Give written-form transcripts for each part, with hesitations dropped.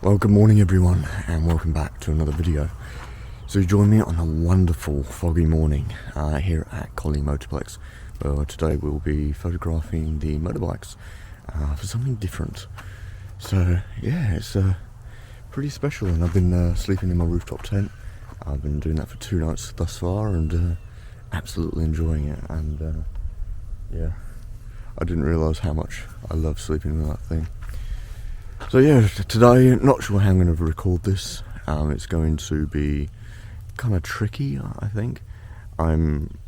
Well, good morning everyone, and welcome back to another video. So join me on a wonderful foggy morning here at Collie Motorbikes, where today we'll be photographing the motorbikes for something different. So yeah, it's pretty special, and I've been sleeping in my rooftop tent. I've been doing that for 2 nights thus far, and absolutely enjoying it. And yeah, I didn't realise how much I love sleeping in that thing. So yeah, today, not sure how I'm going to record this. It's going to be kind of tricky, I think.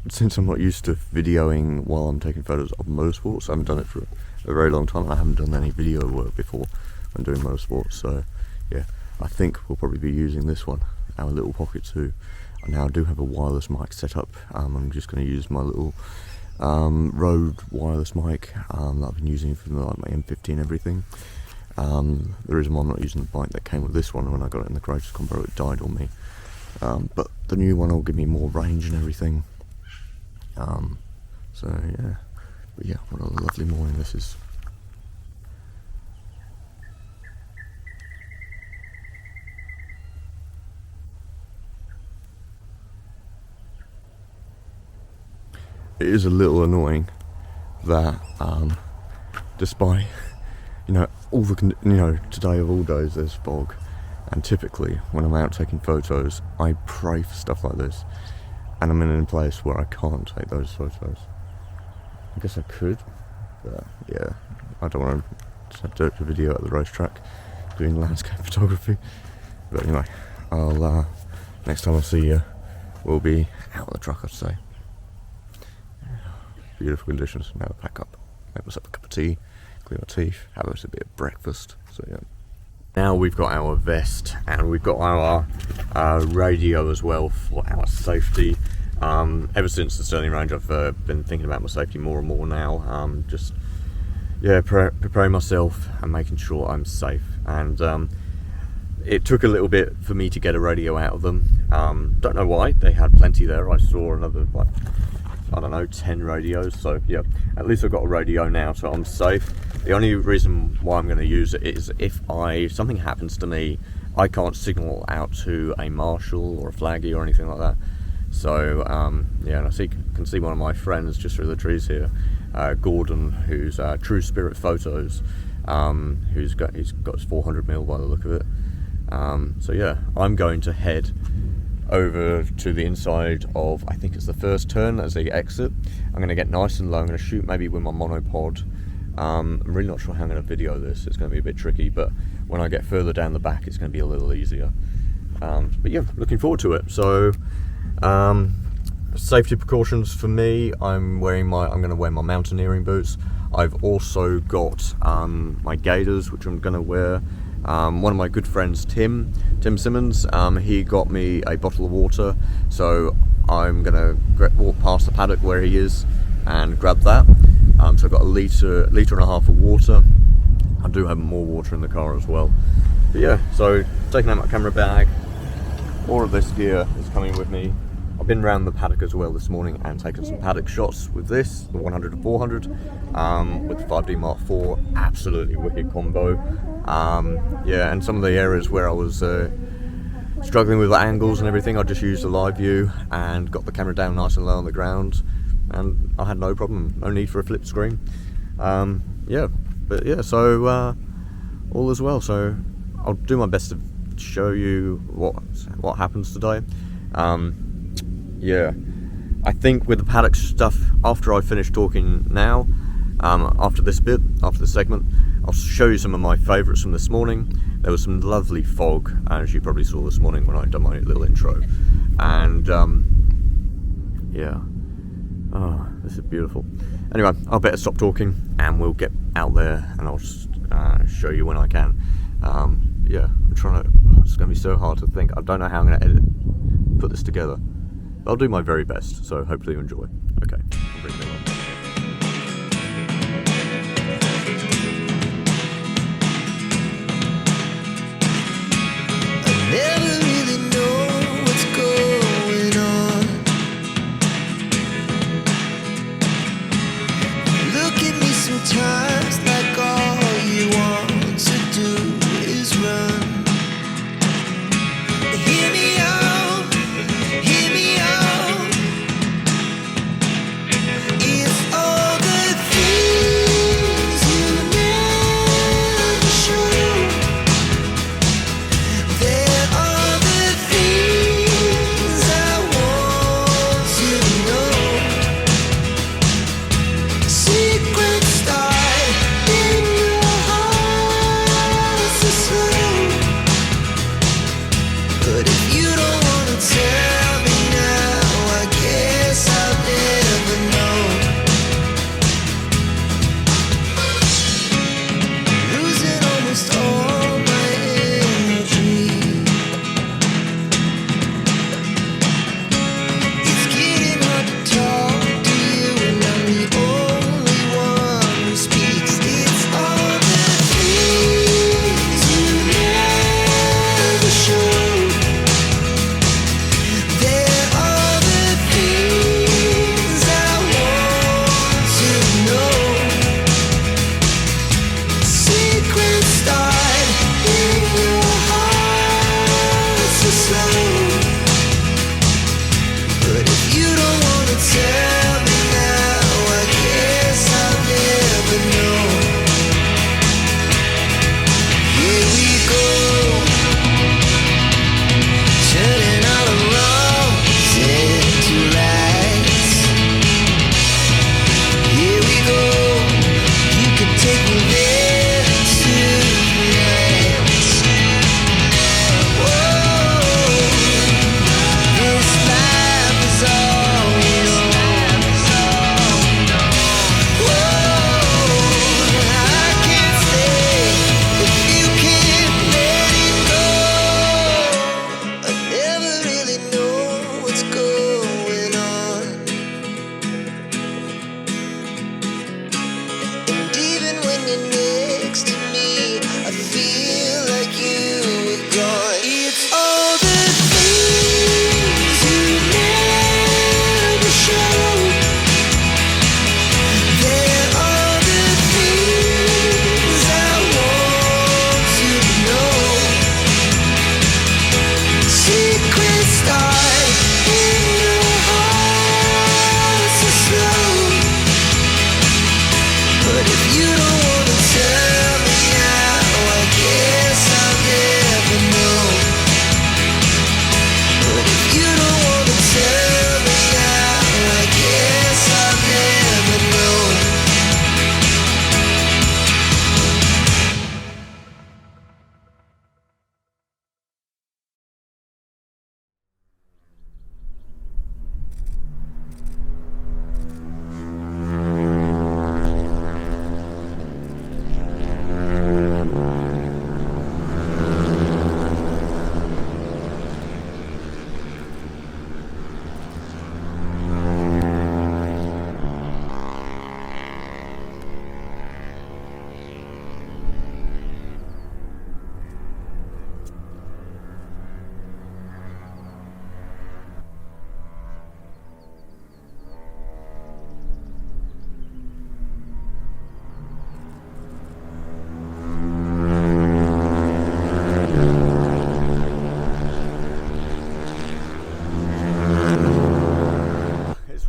Since I'm not used to videoing while I'm taking photos of motorsports, I haven't done it for a very long time. I haven't done any video work before when doing motorsports, so yeah, I think we'll probably be using this one, our little Pocket 2. I now do have a wireless mic set up. I'm just going to use my little Rode wireless mic that I've been using for like my M50 and everything. The reason why I'm not using the mic that came with this one, when I got it in the Greatest Combo, it died on me. But the new one will give me more range and everything. So yeah, but yeah, what a lovely morning this is. It is a little annoying that despite today of all days there's fog, and typically when I'm out taking photos I pray for stuff like this, and I'm in a place where I can't take those photos. I guess I could, but yeah, I don't want to have to do a video at the racetrack doing landscape photography. But anyway, I'll next time I see you, we'll be out of the truck, I'd say. Beautiful conditions. Now to pack up, make myself a cup of tea, clean my teeth, have us a bit of breakfast. So yeah. Now we've got our vest and we've got our radio as well for our safety. Ever since the Stirling range, I've been thinking about my safety more and more now. Just yeah, preparing myself and making sure I'm safe. And it took a little bit for me to get a radio out of them. Don't know why. They had plenty there. I saw another, like, I don't know, 10 radios. So yeah, at least I've got a radio now, so I'm safe. The only reason why I'm going to use it is if something happens to me, I can't signal out to a marshal or a flaggy or anything like that. So yeah, and I can see one of my friends just through the trees here, Gordon, who's True Spirit Photos, he's got his 400mm by the look of it. So yeah, I'm going to head over to the inside of, I think it's the first turn as they exit. I'm going to get nice and low. I'm going to shoot maybe with my monopod. I'm really not sure how I'm going to video this. It's going to be a bit tricky, but when I get further down the back it's going to be a little easier. But yeah, looking forward to it. So safety precautions for me, I'm going to wear my mountaineering boots. I've also got my gaiters, which I'm going to wear. One of my good friends, Tim Simmons, he got me a bottle of water, so I'm gonna walk past the paddock where he is and grab that. So I've got a litre and a half of water. I do have more water in the car as well. But yeah, so taking out my camera bag, all of this gear is coming with me. I've been around the paddock as well this morning and taken some paddock shots with this, the 100 to 400, with the 5D Mark IV, absolutely wicked combo. Yeah, and some of the areas where I was struggling with the angles and everything, I just used the live view and got the camera down nice and low on the ground, and I had no problem, no need for a flip screen. Yeah, but yeah, so all is well. So I'll do my best to show you what happens today. Yeah, I think with the paddock stuff, after I finish talking now, after this segment, I'll show you some of my favourites from this morning. There was some lovely fog, as you probably saw this morning when I done my little intro. And yeah, oh, this is beautiful. Anyway, I'll better stop talking and we'll get out there and I'll just show you when I can. Yeah, it's going to be so hard to think. I don't know how I'm going to put this together. I'll do my very best, so hopefully you enjoy. Okay, I'll bring it along. I never really know what's going on. Look at me sometimes like all you want to do is run.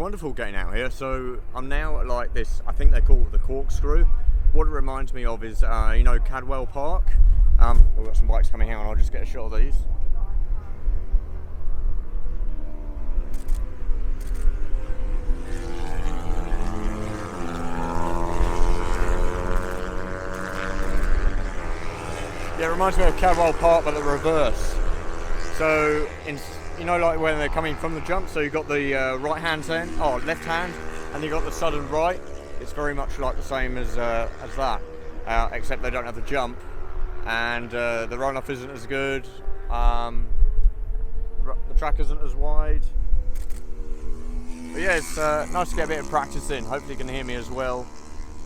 wonderful getting out here. So I'm now at like this, I think they call it the corkscrew. What it reminds me of is, you know, Cadwell Park. We've got some bikes coming here and I'll just get a shot of these. Yeah, it reminds me of Cadwell Park, but the reverse. So, you know, like when they're coming from the jump, so you've got the left hand, and you've got the sudden right. It's very much like the same as that, except they don't have the jump, and the runoff isn't as good. The track isn't as wide. But yeah, it's nice to get a bit of practice in. Hopefully you can hear me as well.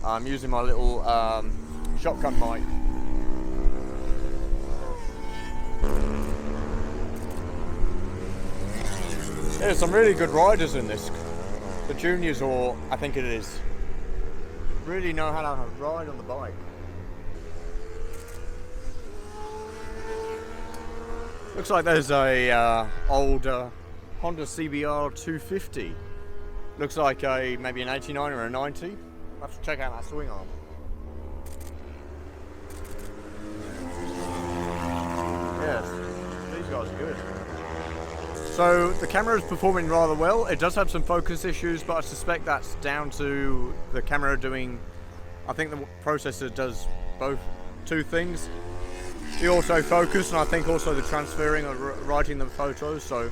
I'm using my little shotgun mic. There's some really good riders in this. The juniors, or I think it is, really know how to ride on the bike. Looks like there's a old Honda CBR 250. Looks like maybe an 89 or a 90. I'll have to check out that swing arm. Yes, these guys are good. So the camera is performing rather well. It does have some focus issues, but I suspect that's down to the camera doing, I think the processor does two things. The autofocus, and I think also the transferring of writing the photos. So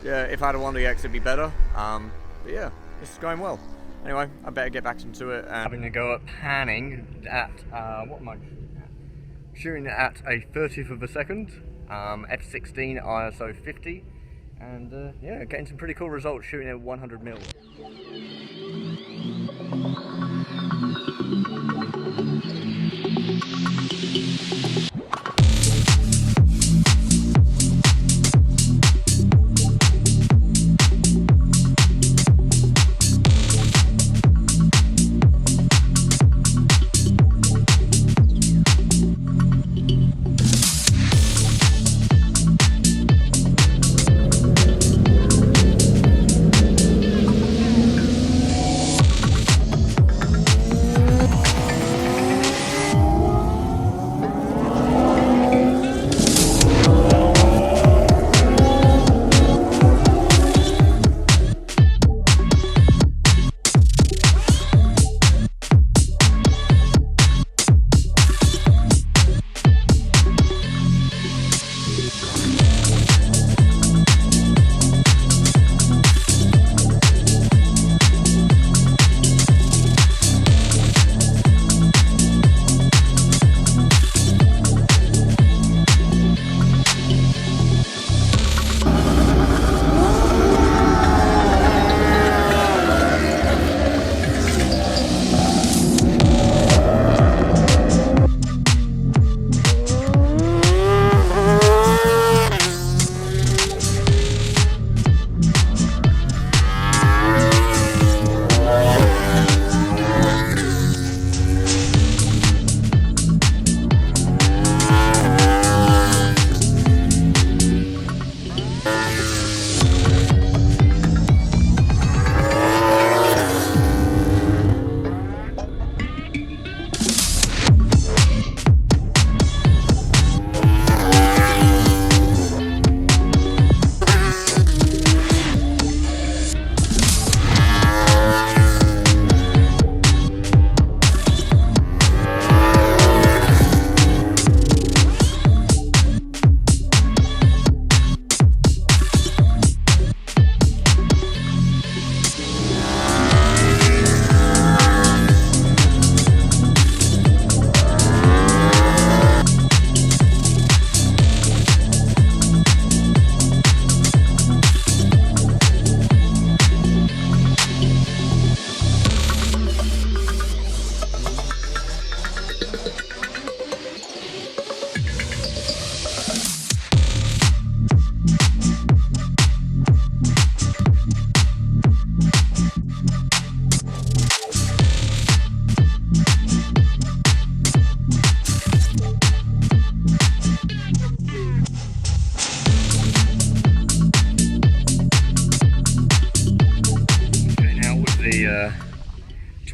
yeah, if I had a 1DX it'd be better. But yeah, this is going well. Anyway, I better get back into it. And having a go at panning at, what am I shooting at? A 30th of a second, f16 ISO 50. And yeah, getting some pretty cool results shooting at 100mm.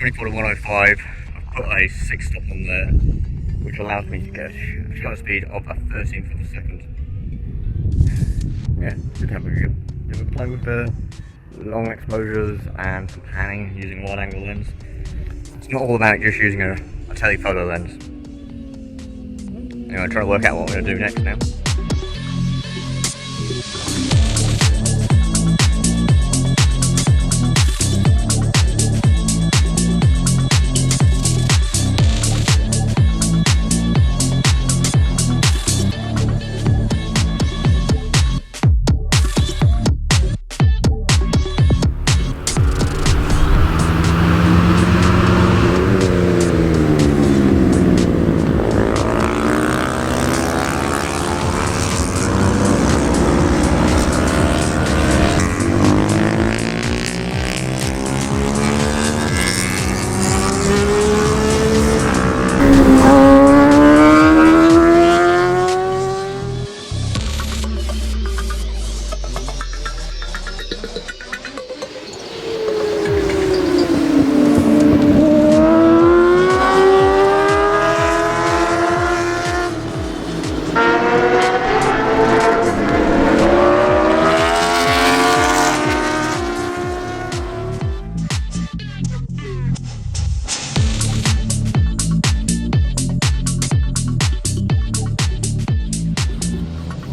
24 to 105. I've put a 6-stop on there, which allows me to get a shutter speed of a 13th of a second. Yeah, good have a bit of a play with the long exposures and some panning using a wide angle lens. It's not all about just using a telephoto lens. Anyway, I'm trying to work out what we're going to do next now.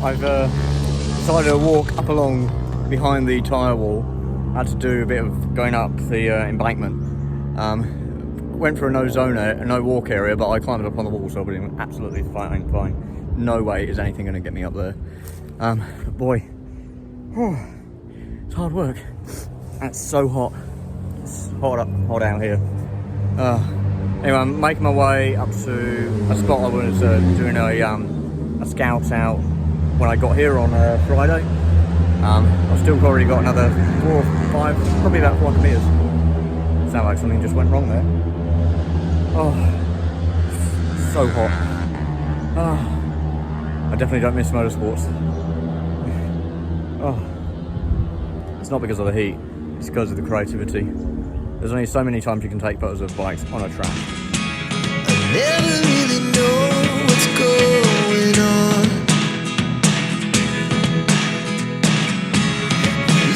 I've decided to walk up along behind the tyre wall. I had to do a bit of going up the embankment. Went for a no walk area, but I climbed up on the wall, so I've been absolutely fine. No way is anything going to get me up there. But boy, it's hard work. And it's so hot. It's hot out here. Anyway, I'm making my way up to a spot I was doing a scout out when I got here on Friday. I've still already got another 4 or 5, probably about 400 metres. Sounds like something just went wrong there. Oh, so hot. I definitely don't miss motorsports. Oh, it's not because of the heat, it's because of the creativity. There's only so many times you can take photos of bikes on a track. I never really know what's going on.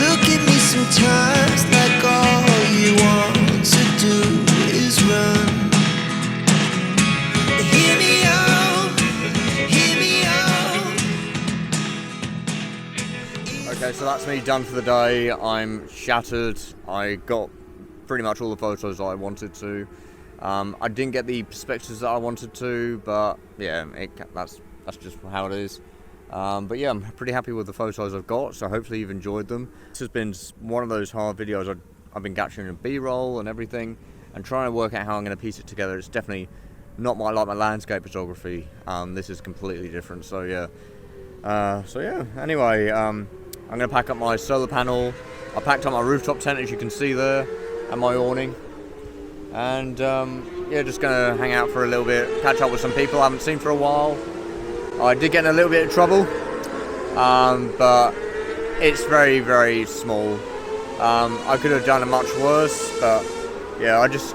Look at me sometimes like all you want to do is run. Hear me out, hear me out. Okay, so that's me done for the day. I'm shattered. I got pretty much all the photos I wanted to. I didn't get the perspectives that I wanted to, but yeah, that's just how it is. But yeah, I'm pretty happy with the photos I've got, so hopefully you've enjoyed them. This has been one of those hard videos I've been capturing in B-roll and everything, and trying to work out how I'm going to piece it together. It's definitely not my landscape photography. This is completely different, so yeah. Anyway, I'm going to pack up my solar panel. I packed up my rooftop tent, as you can see there, and my awning. And yeah, just going to hang out for a little bit, catch up with some people I haven't seen for a while. I did get in a little bit of trouble, but it's very, very small. I could have done it much worse, but yeah, I just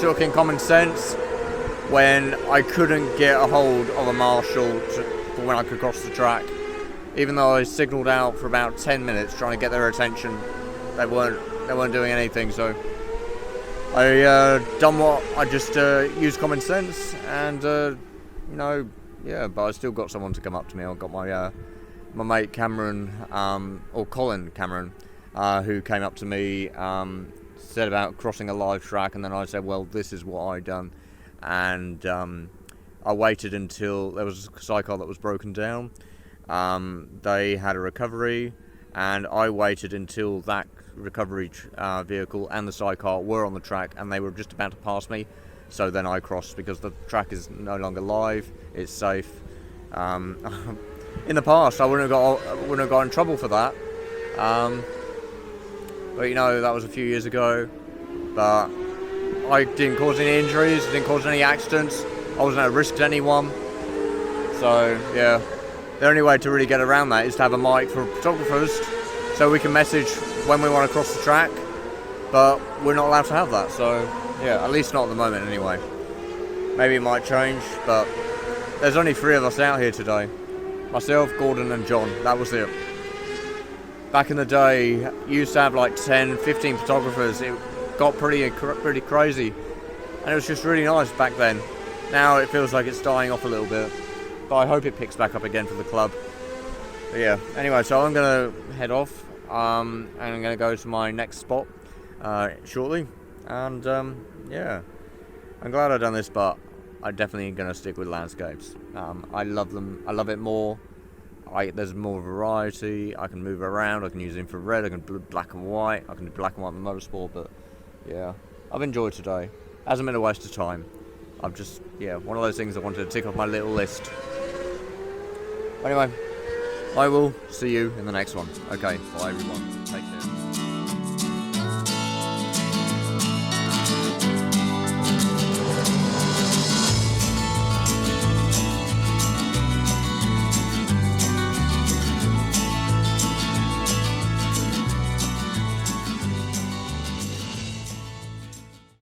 took in common sense when I couldn't get a hold of a marshal for when I could cross the track. Even though I signalled out for about 10 minutes trying to get their attention, they weren't doing anything. So I done what I just used common sense, and you know. Yeah, but I still got someone to come up to me. I got my mate Cameron, or Colin Cameron, who came up to me, said about crossing a live track, and then I said, well, this is what I'd done. And I waited until there was a sidecar that was broken down. They had a recovery, and I waited until that recovery vehicle and the sidecar were on the track, and they were just about to pass me. So then I crossed, because the track is no longer live. It's safe. In the past, I wouldn't have got in trouble for that. But you know, that was a few years ago. But I didn't cause any injuries, didn't cause any accidents. I wasn't at risk to anyone. So yeah, the only way to really get around that is to have a mic for photographers, so we can message when we want to cross the track. But we're not allowed to have that. So Yeah, at least not at the moment anyway. Maybe it might change, but there's only 3 of us out here today. Myself, Gordon and John, that was it. Back in the day, you used to have like 10, 15 photographers. It got pretty crazy. And it was just really nice back then. Now it feels like it's dying off a little bit. But I hope it picks back up again for the club. But yeah, anyway, so I'm going to head off. And I'm going to go to my next spot shortly. And yeah, I'm glad I've done this, but I'm definitely going to stick with landscapes. I love them. I love it more. There's more variety. I can move around. I can use infrared. I can do black and white. I can do black and white with Motorsport. But yeah, I've enjoyed today. Hasn't been a waste of time. I've just, yeah, one of those things I wanted to tick off my little list. Anyway, I will see you in the next one. Okay, bye everyone. Take care.